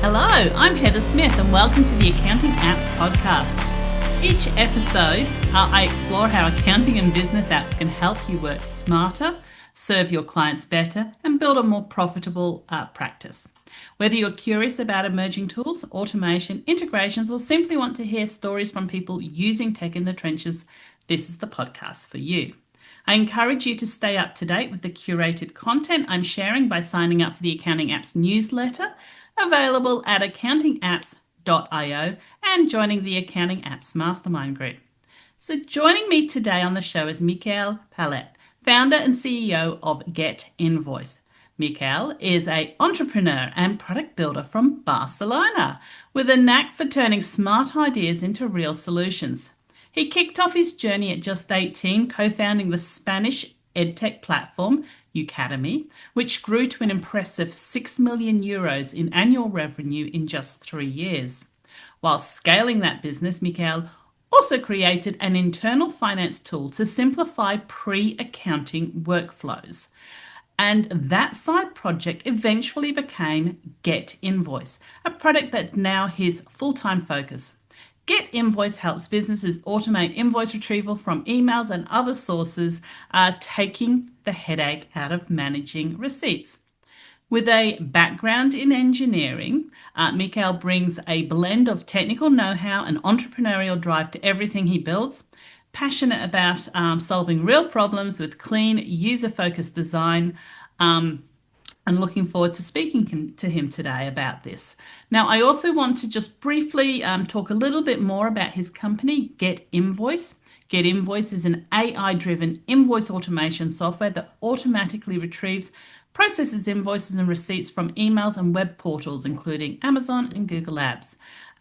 Hello, I'm Heather Smith and welcome to the Accounting Apps podcast. Each episode, I explore how accounting and business apps can help you work smarter, serve your clients better, and build a more profitable practice. Whether you're curious about emerging tools, automation, integrations, or simply want to hear stories from people using tech in the trenches, this is the podcast for you. I encourage you to stay up to date with the curated content I'm sharing by signing up for the Accounting Apps newsletter, available at accountingapps.io, and joining the Accounting Apps Mastermind group. So joining me today on the show is Miquel Palet, founder and CEO of GetInvoice. Miquel is an entrepreneur and product builder from Barcelona with a knack for turning smart ideas into real solutions. He kicked off his journey at just 18, co-founding the Spanish EdTech platform, Udemy, which grew to an impressive 6 million euros in annual revenue in just 3 years. While scaling that business, Miquel also created an internal finance tool to simplify pre-accounting workflows. And that side project eventually became GetInvoice, a product that's now his full-time focus. GetInvoice helps businesses automate invoice retrieval from emails and other sources, taking the headache out of managing receipts. With a background in engineering, Miquel brings a blend of technical know-how and entrepreneurial drive to everything he builds. Passionate about solving real problems with clean, user-focused design, and looking forward to speaking to him today about this. Now, I also want to just briefly talk a little bit more about his company, GetInvoice. GetInvoice is an AI-driven invoice automation software that automatically retrieves, processes invoices and receipts from emails and web portals, including Amazon and Google Apps.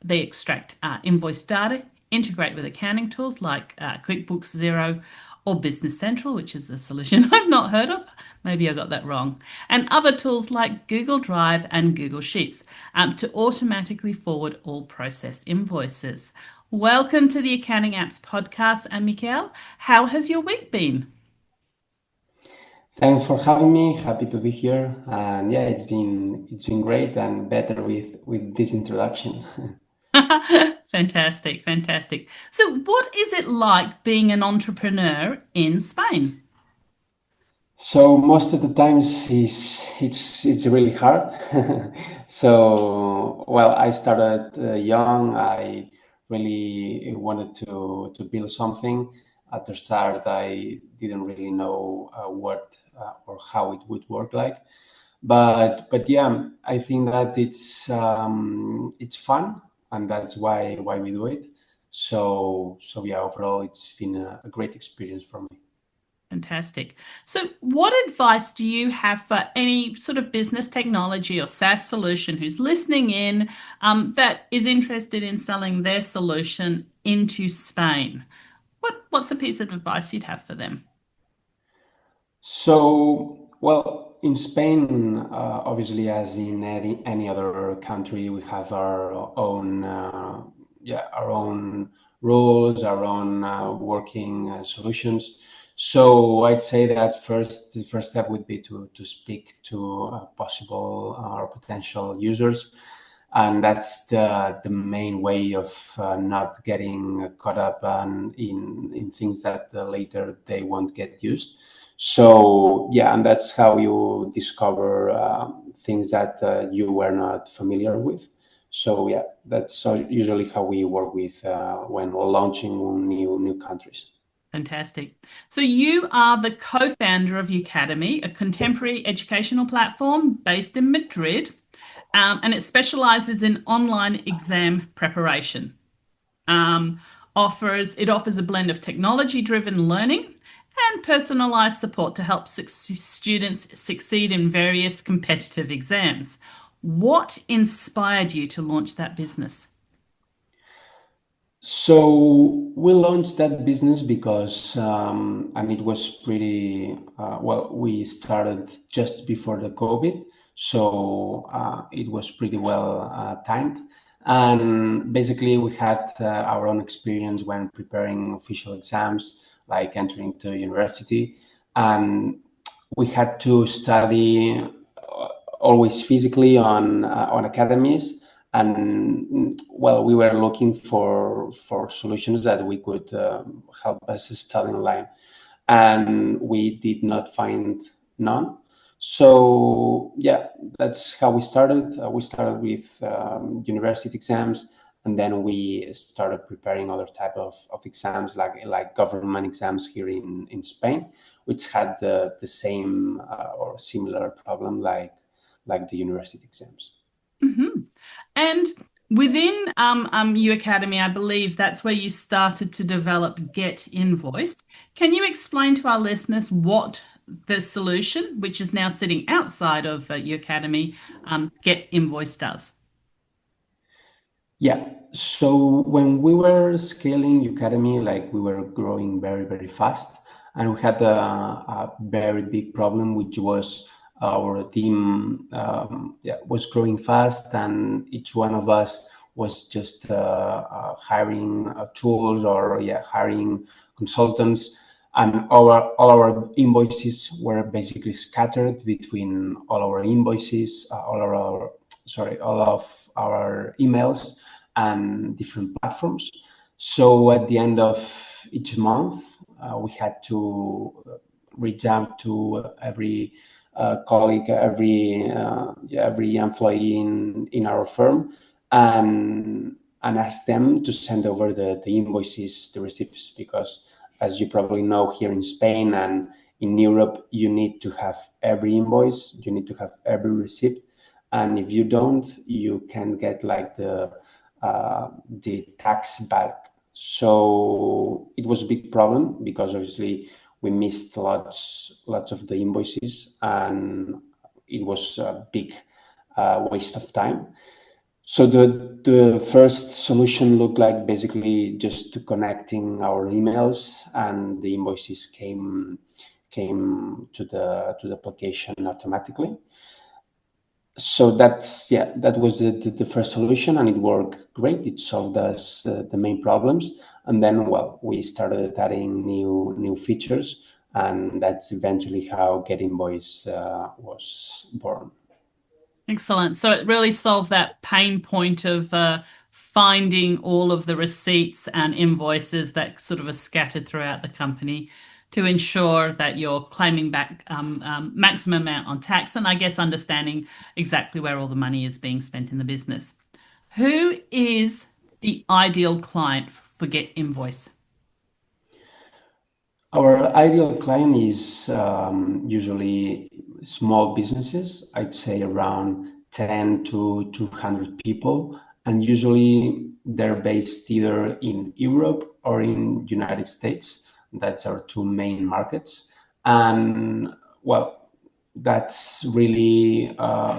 They extract invoice data, integrate with accounting tools like QuickBooks Xero or Business Central, which is a solution I've not heard of. Maybe I got that wrong. And other tools like Google Drive and Google Sheets to automatically forward all processed invoices. Welcome to the Accounting Apps podcast. And Miquel, how has your week been? Thanks for having me. Happy to be here. And yeah, it's been great and better with this introduction. Fantastic. So what is it like being an entrepreneur in Spain? So most of the times it's really hard. So well, I started young. I really wanted to build something. At the start, I didn't really know what or how it would work like. But yeah, I think that it's fun, and that's why we do it. So yeah, overall, it's been a great experience for me. Fantastic. So what advice do you have for any sort of business technology or SaaS solution who's listening in that is interested in selling their solution into Spain? What's a piece of advice you'd have for them? So, well, in Spain, obviously, as in any other country, we have our own, our own rules, our own working solutions. So I'd say that the first step would be to speak to possible or potential users, and that's the main way of not getting caught up in things that later they won't get used. So yeah, and that's how you discover things that you were not familiar with. So yeah, that's usually how we work with when we're launching new countries. Fantastic. So you are the co-founder of Udemy, a contemporary educational platform based in Madrid, and it specializes in online exam preparation. It offers a blend of technology-driven learning and personalized support to help students succeed in various competitive exams. What inspired you to launch that business? So we launched that business because, and it was pretty well. We started just before the COVID, so it was pretty well timed. And basically, we had our own experience when preparing official exams, like entering to university, and we had to study always physically on academies And well, we were looking for solutions that we could help us study online, and we did not find none. So yeah, that's how we started. We started with university exams, and then we started preparing other type of exams, like government exams here in Spain, which had the same or similar problem like the university exams. Hmm. And within U Academy, I believe that's where you started to develop GetInvoice. Can you explain to our listeners what the solution, which is now sitting outside of U Academy, GetInvoice does? Yeah. So when we were scaling Academy, like we were growing very, very fast, and we had a very big problem, which was our team yeah, was growing fast, and each one of us was just hiring tools or yeah, hiring consultants, and all our invoices were basically scattered between all our invoices, all of our emails and different platforms. So at the end of each month, we had to reach out to every colleague, every employee in our firm, and ask them to send over the invoices, the receipts, because as you probably know, here in Spain and in Europe, you need to have every invoice, you need to have every receipt, and if you don't, you can get like the tax back. So it was a big problem because obviously we missed lots of the invoices, and it was a big waste of time. So the first solution looked like basically just connecting our emails, and the invoices came to the application automatically. So that was the first solution, and it worked great. It solved us the main problems, and then well, we started adding new features, and that's eventually how GetInvoice was born. Excellent. So it really solved that pain point of finding all of the receipts and invoices that sort of are scattered throughout the company to ensure that you're claiming back maximum amount on tax and I guess understanding exactly where all the money is being spent in the business. Who is the ideal client for Get Invoice? Our ideal client is usually small businesses, I'd say around 10 to 200 people, and usually they're based either in Europe or in United States. That's our two main markets. And well, that's really,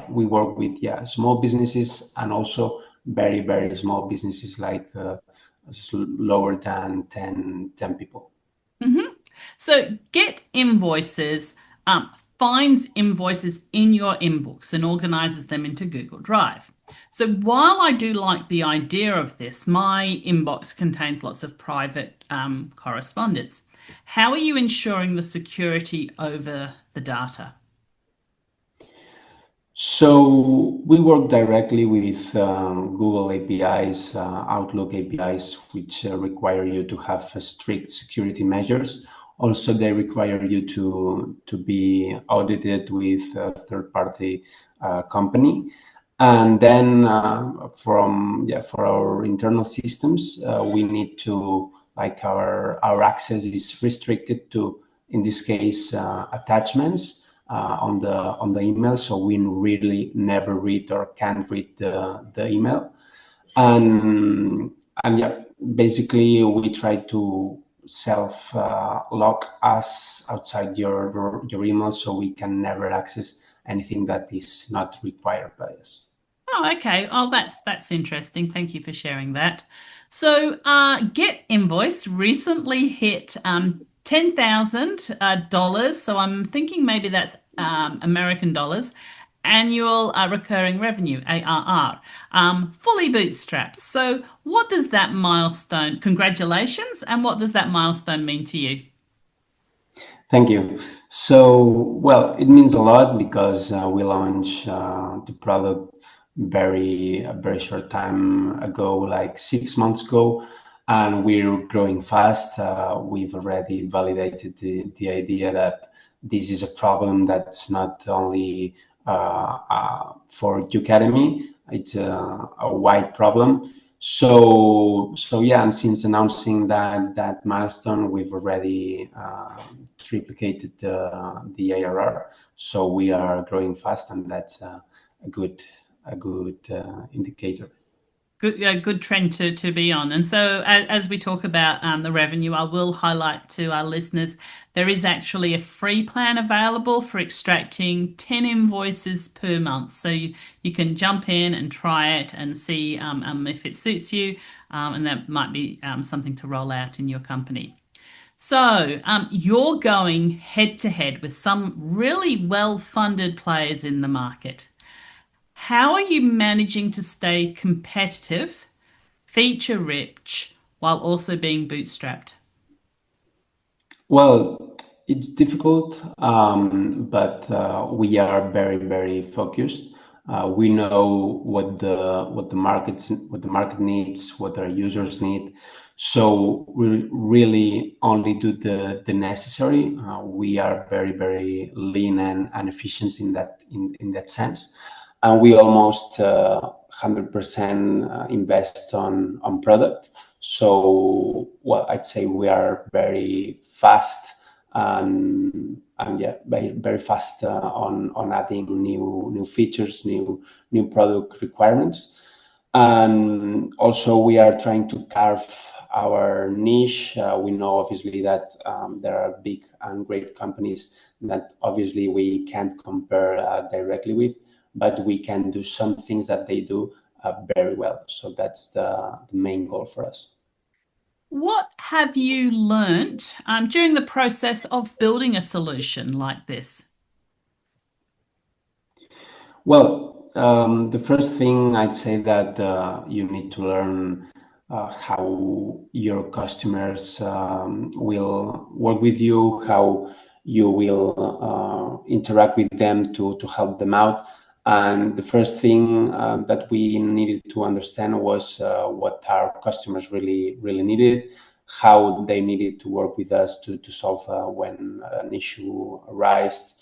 we work with, yeah, small businesses and also very, very small businesses like lower than ten people. Mhm. So Get Invoices finds invoices in your inbox and organizes them into Google Drive. So while I do like the idea of this, my inbox contains lots of private correspondence. How are you ensuring the security over the data? So we work directly with Google APIs, Outlook APIs, which require you to have strict security measures. Also, they require you to be audited with a third-party company. And then for our internal systems, we need to like our access is restricted to, in this case, attachments on the email, so we really never read or can't read the email. And yeah, basically we try to self lock us outside your email, so we can never access anything that is not required by us. Oh, okay. Oh, that's interesting. Thank you for sharing that. So, Get Invoice recently hit $10,000. So I'm thinking maybe that's American dollars, annual recurring revenue (ARR), fully bootstrapped. So, what does that milestone? Congratulations! And what does that milestone mean to you? Thank you. So, well, it means a lot because we launched the product a very short time ago, like 6 months ago, and we're growing fast. We've already validated the idea that this is a problem that's not only for Academy, it's a wide problem. So yeah, and since announcing that milestone, we've already triplicated the ARR. So we are growing fast, and that's a good indicator. Good, good trend to be on. And so, as we talk about the revenue, I will highlight to our listeners there is actually a free plan available for extracting 10 invoices per month. So you can jump in and try it and see if it suits you, and that might be something to roll out in your company. So, you're going head to head with some really well-funded players in the market. How are you managing to stay competitive, feature rich, while also being bootstrapped? Well, it's difficult, but we are very, very focused. We know what the market needs, what our users need. So we really only do the necessary. We are very, very lean and efficient in that sense, and we almost 100% invest on product. So, well, I'd say we are very fast and yeah, very, very fast on adding new features, new product requirements. And also we are trying to carve our niche. We know obviously that there are big and great companies that obviously we can't compare directly with, but we can do some things that they do very well. So that's the main goal for us. What have you learnt during the process of building a solution like this? Well, the first thing I'd say that you need to learn how your customers will work with you, how you will interact with them to help them out. And the first thing that we needed to understand was what our customers really needed, how they needed to work with us to solve when an issue arises,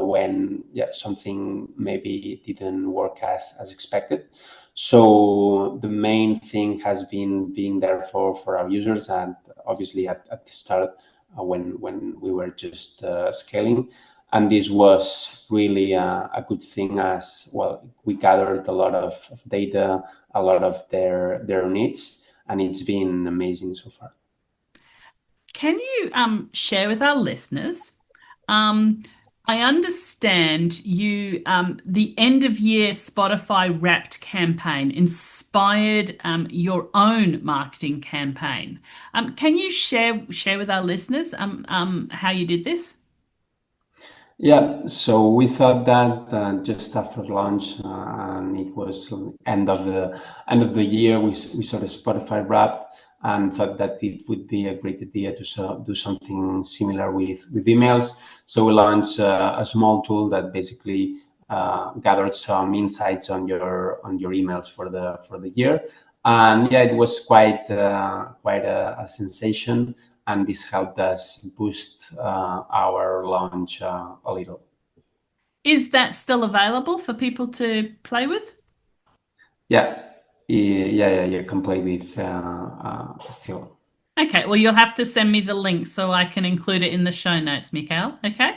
when something maybe didn't work as expected. So the main thing has been being there for our users, and obviously at the start when we were just scaling, and this was really a good thing as well. We gathered a lot of data, a lot of their needs, and it's been amazing so far. Can you share with our listeners? Um, I understand you the end of year Spotify Wrapped campaign inspired your own marketing campaign. Can you share with our listeners how you did this? Yeah, so we thought that just after launch, and it was end of the year, we saw the Spotify Wrapped and thought that it would be a great idea to do something similar with emails. So we launched a small tool that basically gathered some insights on your emails for the year, and yeah, it was quite a sensation, and this helped us boost our launch a little. Is that still available for people to play with? Yeah, yeah, you can play with still. Okay, well, you'll have to send me the link so I can include it in the show notes, Miquel. Okay.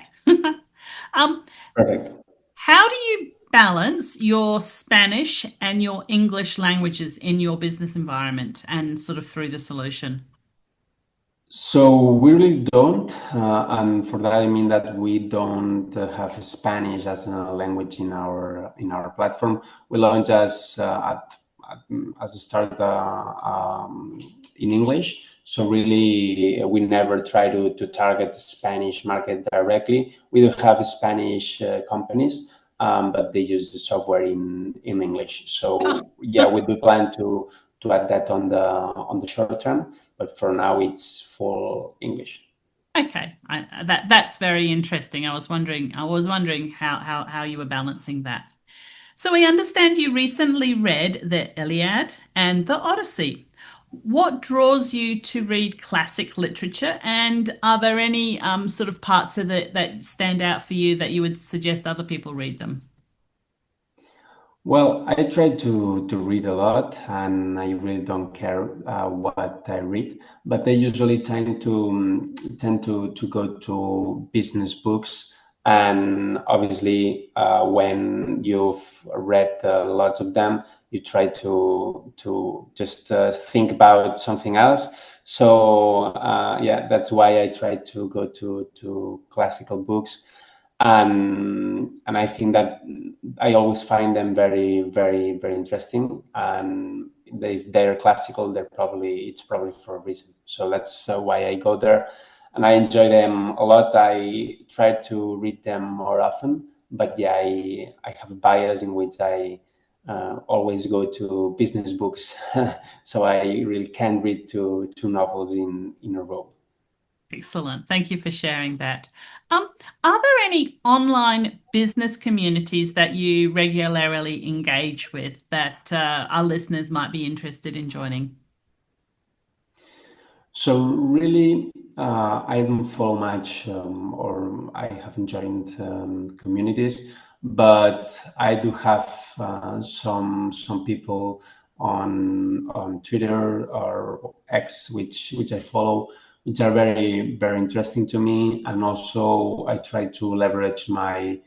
um, Perfect. how do you balance your Spanish and your English languages in your business environment and sort of through the solution? So we really don't, and for that I mean that we don't have Spanish as a language in our platform. We launch as a start in English. So really, we never try to target the Spanish market directly. We do have Spanish companies, but they use the software in English. Oh, So yeah, we do plan to add that on the short term, but for now it's full English. okay. That's very interesting. I was wondering how you were balancing that. So I understand you recently read the Iliad and the Odyssey. What draws you to read classic literature, and are there any sort of parts of it that stand out for you that you would suggest other people read them? Well, I try to read a lot, and I really don't care what I read. But I usually tend to go to business books, and obviously, when you've read lots of them, you try to just think about something else. So yeah, that's why I try to go to classical books, and I think that I always find them very, very, very interesting. And if they're classical, it's probably for a reason. So that's why I go there, and I enjoy them a lot. I try to read them more often, but yeah, I have a bias in which I always go to business books, so I really can't read two novels in a row. Excellent. Thank you for sharing that. Um, are there any online business communities that you regularly engage with that our listeners might be interested in joining? So really, I don't follow much, or I haven't joined communities, but I do have some people on Twitter or X, which I follow, which are very, very interesting to me, and also I try to leverage my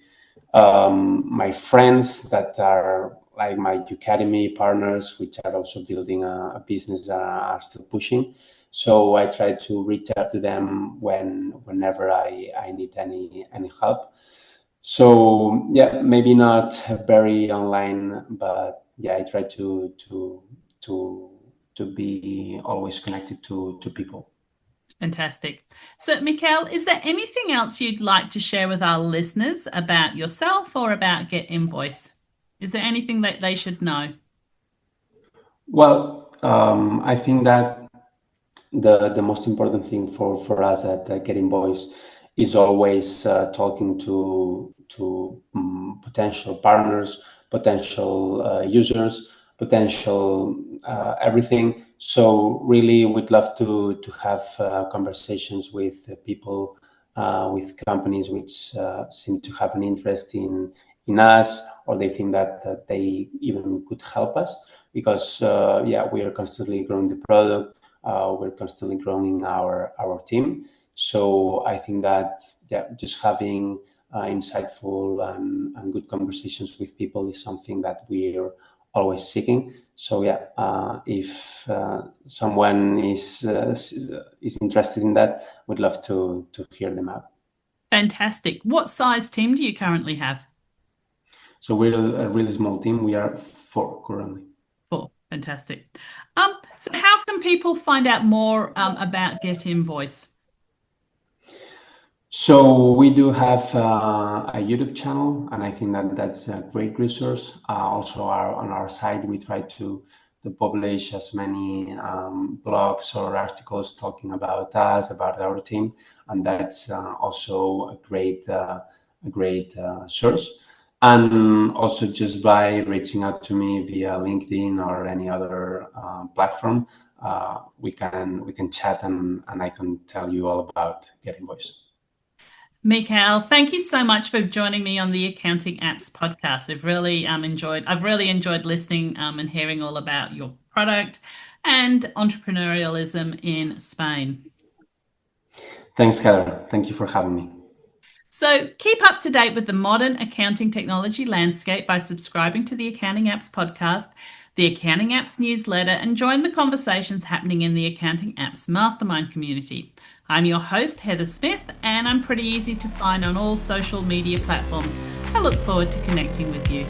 friends that are like my academy partners, which are also building a business that are still pushing. So I try to reach out to them whenever I need any help. So yeah, maybe not very online, but yeah, I try to to be always connected to people. Fantastic. So, Miquel, is there anything else you'd like to share with our listeners about yourself or about GetInvoice? Is there anything that they should know? Well, I think that the most important thing for us at GetInvoice is always talking to potential partners, potential users, potential everything. So really, we'd love to have conversations with people, with companies which seem to have an interest in us, or they think that they even could help us, because yeah, we are constantly growing the product, we're constantly growing our team. So I think that yeah, just having insightful and good conversations with people is something that we're always seeking. So yeah, if someone is interested in that, we'd love to hear them out. Fantastic. What size team do you currently have? So we're a really small team. We are four currently. Four. Fantastic. So how can people find out more about GetInvoice? So we do have a YouTube channel, and I think that that's a great resource. Also, on our site, we try to publish as many blogs or articles talking about us, about our team, and that's also a great source. And also, just by reaching out to me via LinkedIn or any other platform, we can chat, and I can tell you all about Getting Voice. Michael, thank you so much for joining me on the Accounting Apps podcast. I've really enjoyed listening and hearing all about your product and entrepreneurialism in Spain. Thanks, Heather. Thank you for having me. So keep up to date with the modern accounting technology landscape by subscribing to the Accounting Apps podcast, the Accounting Apps newsletter, and join the conversations happening in the Accounting Apps mastermind community. I'm your host, Heather Smith, and I'm pretty easy to find on all social media platforms. I look forward to connecting with you.